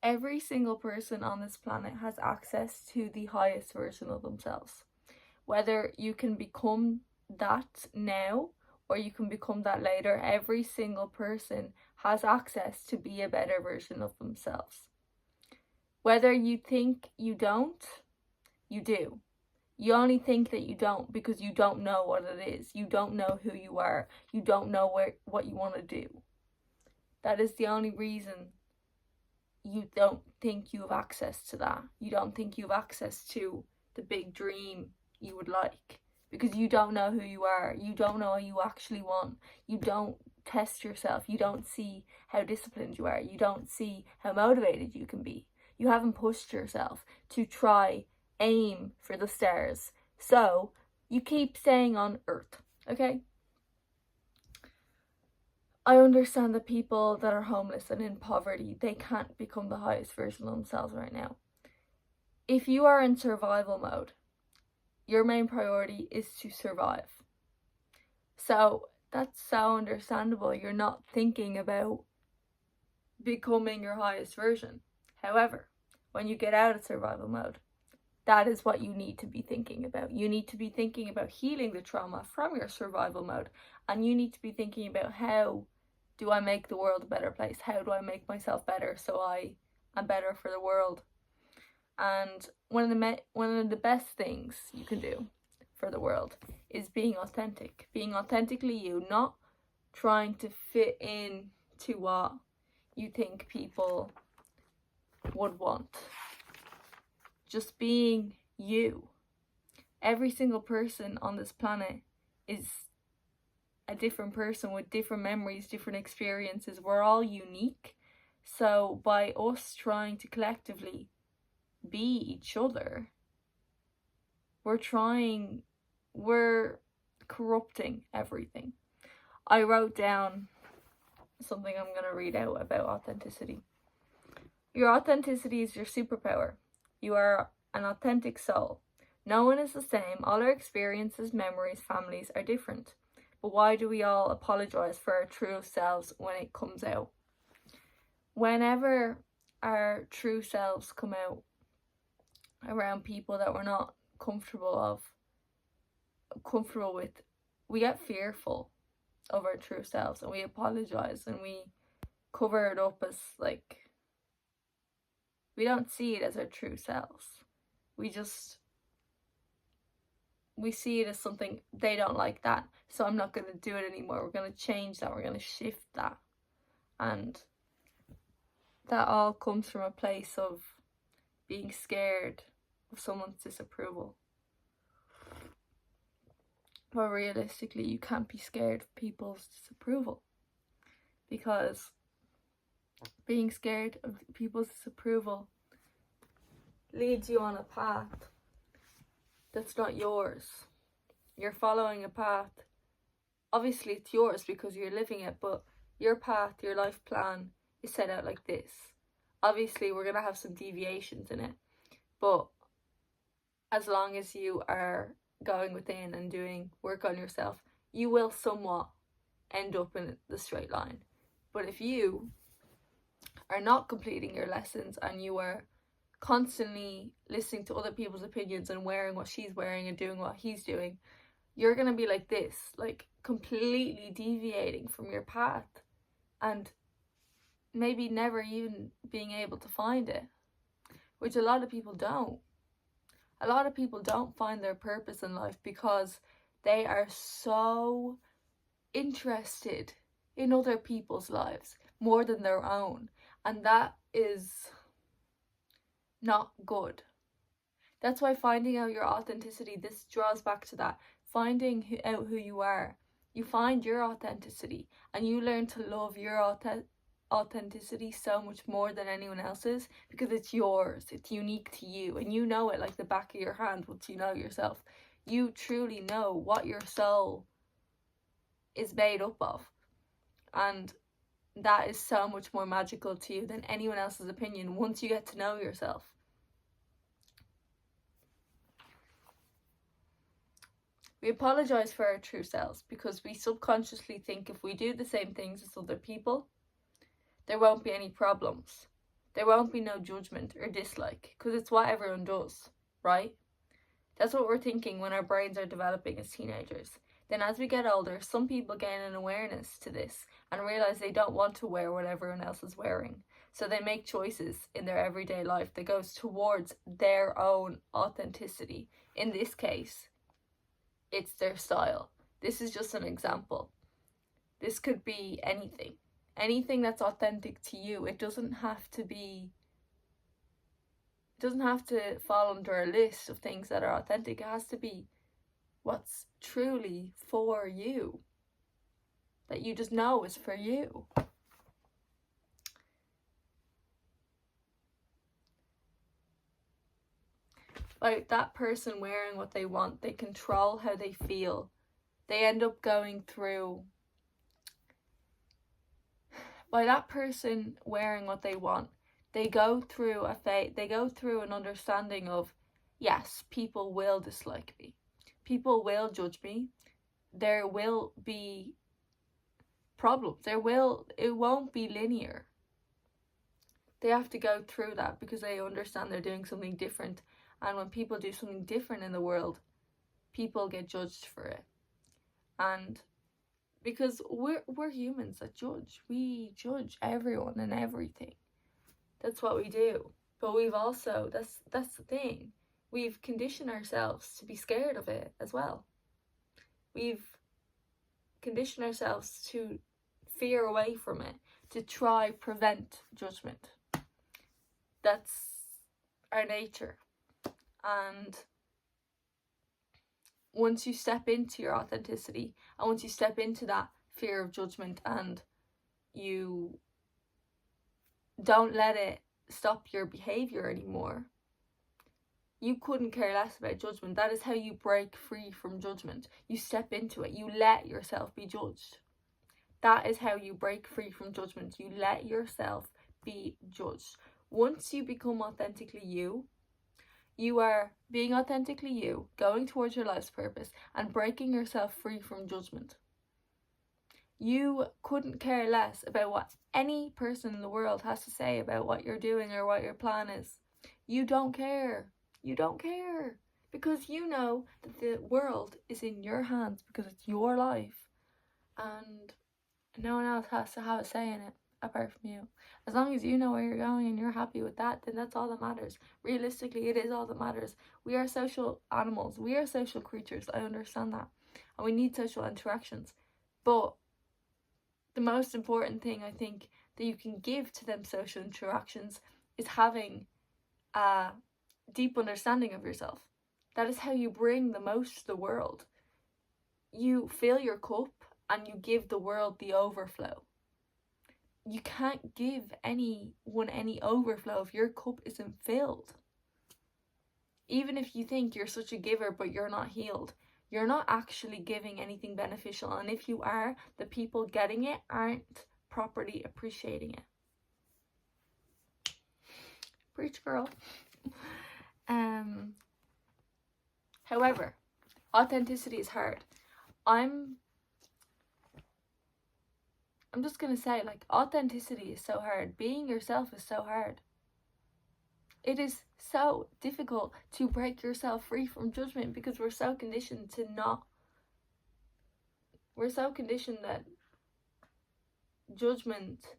Every single person on this planet has access to the highest version of themselves. Whether you can become that now or you can become that later, every single person has access to be a better version of themselves. Whether you think you don't, you do. You only think that you don't because you don't know what it is. You don't know who you are. You don't know what you want to do. That is the only reason you don't think you have access to that. You don't think you have access to the big dream you would like because you don't know who you are. You don't know what you actually want. You don't test yourself. You don't see how disciplined you are. You don't see how motivated you can be. You haven't pushed yourself to try aim for the stars. So you keep staying on Earth, okay? I understand that people that are homeless and in poverty, they can't become the highest version of themselves right now. If you are in survival mode, your main priority is to survive. So that's so understandable. You're not thinking about becoming your highest version. However, when you get out of survival mode, that is what you need to be thinking about. You need to be thinking about healing the trauma from your survival mode. And you need to be thinking about, how do I make the world a better place? How do I make myself better so I am better for the world? And one of the best things you can do for the world is being authentic. Being authentically you, not trying to fit in to what you think people would want. Just being you. Every single person on this planet is a different person with different memories, different experiences. We're all unique. So by us trying to collectively be each other, we're corrupting everything. I wrote down something I'm going to read out about authenticity. Your authenticity is your superpower. You are an authentic soul. No one is the same. All our experiences, memories, families are different. But why do we all apologize for our true selves when it comes out? Whenever our true selves come out around people that we're not comfortable with, we get fearful of our true selves and we apologize and we cover it up as like, we don't see it as our true selves. We see it as something, they don't like that, so I'm not going to do it anymore. We're going to change that. We're going to shift that. And that all comes from a place of being scared of someone's disapproval. But realistically, you can't be scared of people's disapproval, because being scared of people's disapproval leads you on a path that's not yours. You're following a path. Obviously it's yours because you're living it, but your path, your life plan is set out like this. Obviously we're going to have some deviations in it, but as long as you are going within and doing work on yourself, you will somewhat end up in the straight line. But if you are not completing your lessons and you are constantly listening to other people's opinions and wearing what she's wearing and doing what he's doing, you're going to be like this, like completely deviating from your path and maybe never even being able to find it, which a lot of people don't. A lot of people don't find their purpose in life because they are so interested in other people's lives more than their own, and that is not good. That's why finding out your authenticity, this draws back to that, finding out who you are. You find your authenticity and you learn to love your authenticity so much more than anyone else's, because it's yours, it's unique to you, and you know it like the back of your hand. Once you know yourself, you truly know what your soul is made up of, and that is so much more magical to you than anyone else's opinion once you get to know yourself. We apologize for our true selves because we subconsciously think if we do the same things as other people, there won't be any problems. There won't be no judgment or dislike, because it's what everyone does, right? That's what we're thinking when our brains are developing as teenagers. Then as we get older, some people gain an awareness to this and realize they don't want to wear what everyone else is wearing. So they make choices in their everyday life that goes towards their own authenticity. In this case, it's their style. This is just an example. This could be anything. Anything that's authentic to you. It doesn't have to fall under a list of things that are authentic. It has to be what's truly for you, that you just know is for you. By that person wearing what they want, they control how they feel. They end up going through, by that person wearing what they want, they go through an understanding of, yes, people will dislike me. People will judge me. There will be problems. It won't be linear. They have to go through that because they understand they're doing something different. And when people do something different in the world, people get judged for it. And because we're humans that judge. We judge everyone and everything. That's what we do. But we've also, that's the thing. We've conditioned ourselves to be scared of it as well. We've conditioned ourselves to fear away from it, to try prevent judgment. That's our nature. And once you step into your authenticity, and once you step into that fear of judgment, and you don't let it stop your behavior anymore, you couldn't care less about judgment. That is how you break free from judgment. You step into it. You let yourself be judged. That is how you break free from judgment. You let yourself be judged. Once you become authentically you, you are being authentically you, going towards your life's purpose, and breaking yourself free from judgment. You couldn't care less about what any person in the world has to say about what you're doing or what your plan is. You don't care. You don't care. Because you know that the world is in your hands, because it's your life. And no one else has to have a say in it apart from you. As long as you know where you're going and you're happy with that, then that's all that matters. Realistically, it is all that matters. We are social animals. We are social creatures. I understand that. And we need social interactions. But the most important thing, I think, that you can give to them social interactions is having a deep understanding of yourself. That is how you bring the most to the world. You fill your cup and you give the world the overflow. You can't give anyone any overflow if your cup isn't filled. Even if you think you're such a giver but you're not healed, you're not actually giving anything beneficial. And if you are, the people getting it aren't properly appreciating it. Preach, girl. However, authenticity is hard. I'm just gonna say, like, authenticity is so hard. Being yourself is so hard. It is so difficult to break yourself free from judgment because we're so conditioned that judgment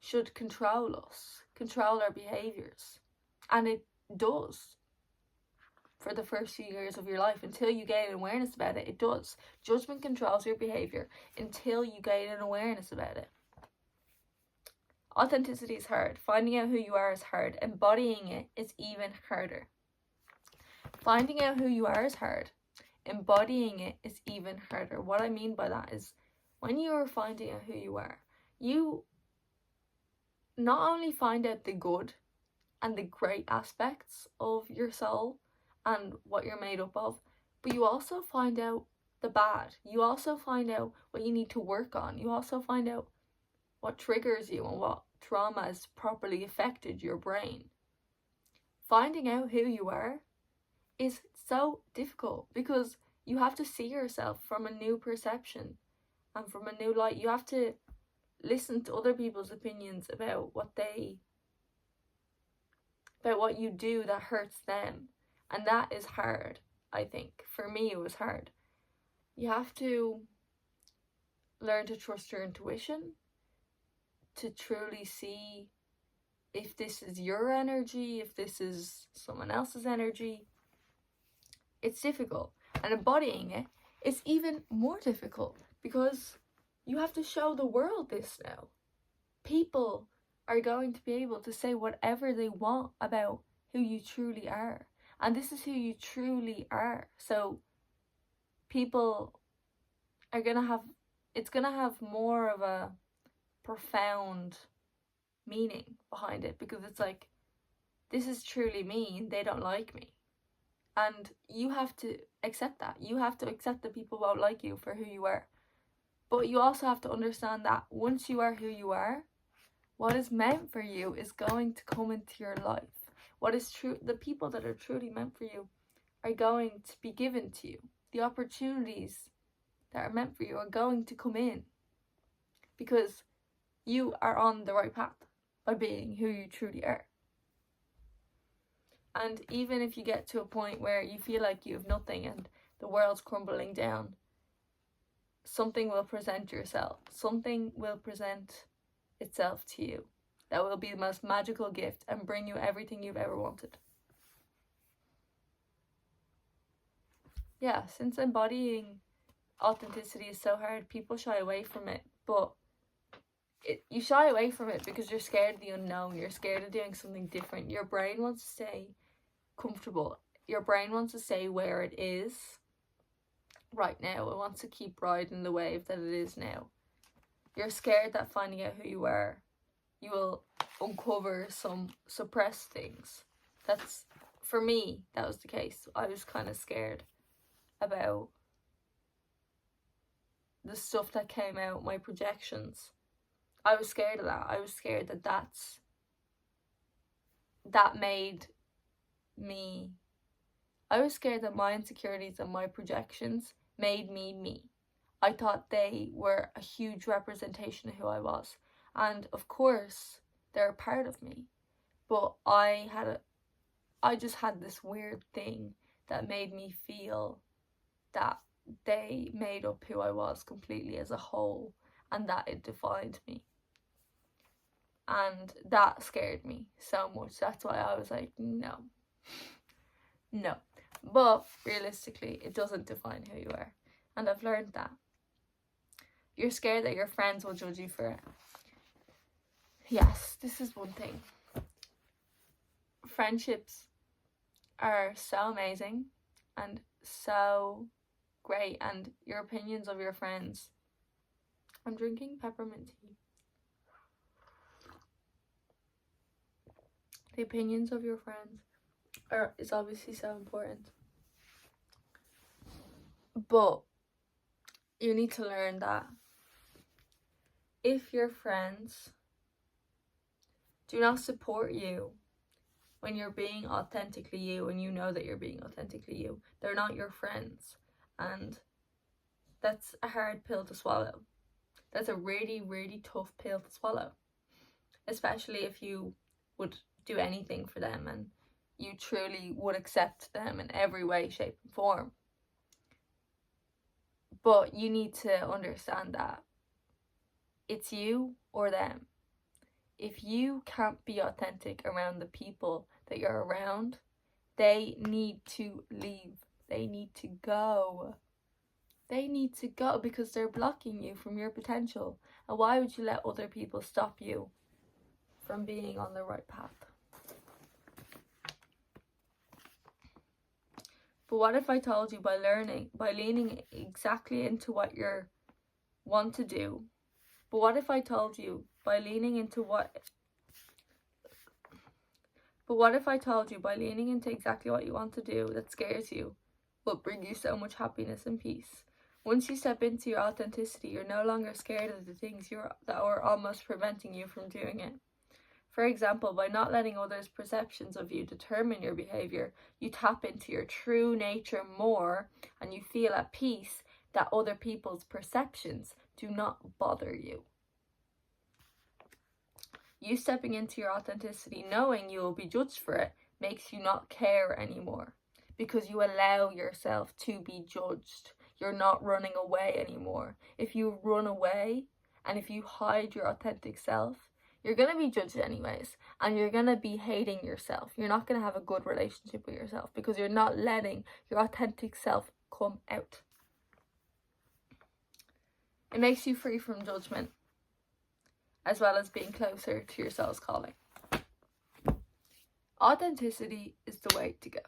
should control us, control our behaviors. And it does. For the first few years of your life, until you gain awareness about it, it does. Judgment controls your behavior until you gain an awareness about it. Authenticity is hard. Finding out who you are is hard. Embodying it is even harder. Finding out who you are is hard. Embodying it is even harder. What I mean by that is, when you are finding out who you are, you not only find out the good and the great aspects of your soul and what you're made up of, but you also find out the bad. You also find out what you need to work on. You also find out what triggers you and what trauma has properly affected your brain. Finding out who you are is so difficult because you have to see yourself from a new perception and from a new light. You have to listen to other people's opinions about what they about what you do that hurts them. And that is hard, I think. For me, it was hard. You have to learn to trust your intuition, to truly see if this is your energy, if this is someone else's energy. It's difficult. And embodying it is even more difficult because you have to show the world this now. People are going to be able to say whatever they want about who you truly are. And this is who you truly are. So people are going to have, it's going to have more of a profound meaning behind it, because it's like, this is truly me and they don't like me. And you have to accept that. You have to accept that people won't like you for who you are. But you also have to understand that once you are who you are, what is meant for you is going to come into your life. What is true, the people that are truly meant for you are going to be given to you. The opportunities that are meant for you are going to come in because you are on the right path by being who you truly are. And even if you get to a point where you feel like you have nothing and the world's crumbling down, something will present yourself. Something will present itself to you that will be the most magical gift and bring you everything you've ever wanted. Yeah, since embodying authenticity is so hard, people shy away from it. But you shy away from it because you're scared of the unknown. You're scared of doing something different. Your brain wants to stay comfortable. Your brain wants to stay where it is right now. It wants to keep riding the wave that it is now. You're scared that finding out who you are, you will uncover some suppressed things. That's, for me, that was the case. I was kind of scared about the stuff that came out, my projections. I was scared of that. I was scared that that made me, I was scared that my insecurities and my projections made me me. I thought they were a huge representation of who I was. And of course, they're a part of me. But I just had this weird thing that made me feel that they made up who I was completely as a whole and that it defined me. And that scared me so much. That's why I was like, no. No. But realistically, it doesn't define who you are. And I've learned that. You're scared that your friends will judge you for it. Yes, this is one thing. Friendships are so amazing and so great, and your opinions of your friends. I'm drinking peppermint tea. The opinions of your friends is obviously so important. But you need to learn that if your friends do not support you when you're being authentically you and you know that you're being authentically you, they're not your friends. And that's a hard pill to swallow. That's a really, really tough pill to swallow. Especially if you would do anything for them and you truly would accept them in every way, shape and form. But you need to understand that it's you or them. If you can't be authentic around the people that you're around, they need to leave. They need to go. They need to go because they're blocking you from your potential. And why would you let other people stop you from being on the right path? But what if I told you by leaning exactly into what you want to do? But what if I told you by leaning into exactly what you want to do that scares you will bring you so much happiness and peace? Once you step into your authenticity, you're no longer scared of the things that are almost preventing you from doing it. For example, by not letting others' perceptions of you determine your behaviour, you tap into your true nature more and you feel at peace that other people's perceptions do not bother you. You stepping into your authenticity, knowing you will be judged for it, makes you not care anymore, because you allow yourself to be judged. You're not running away anymore. If you run away and if you hide your authentic self, you're going to be judged anyways, and you're going to be hating yourself. You're not going to have a good relationship with yourself because you're not letting your authentic self come out. It makes you free from judgment, as well as being closer to your soul's calling. Authenticity is the way to go.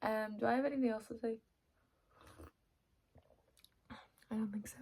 Do I have anything else to say? I don't think so.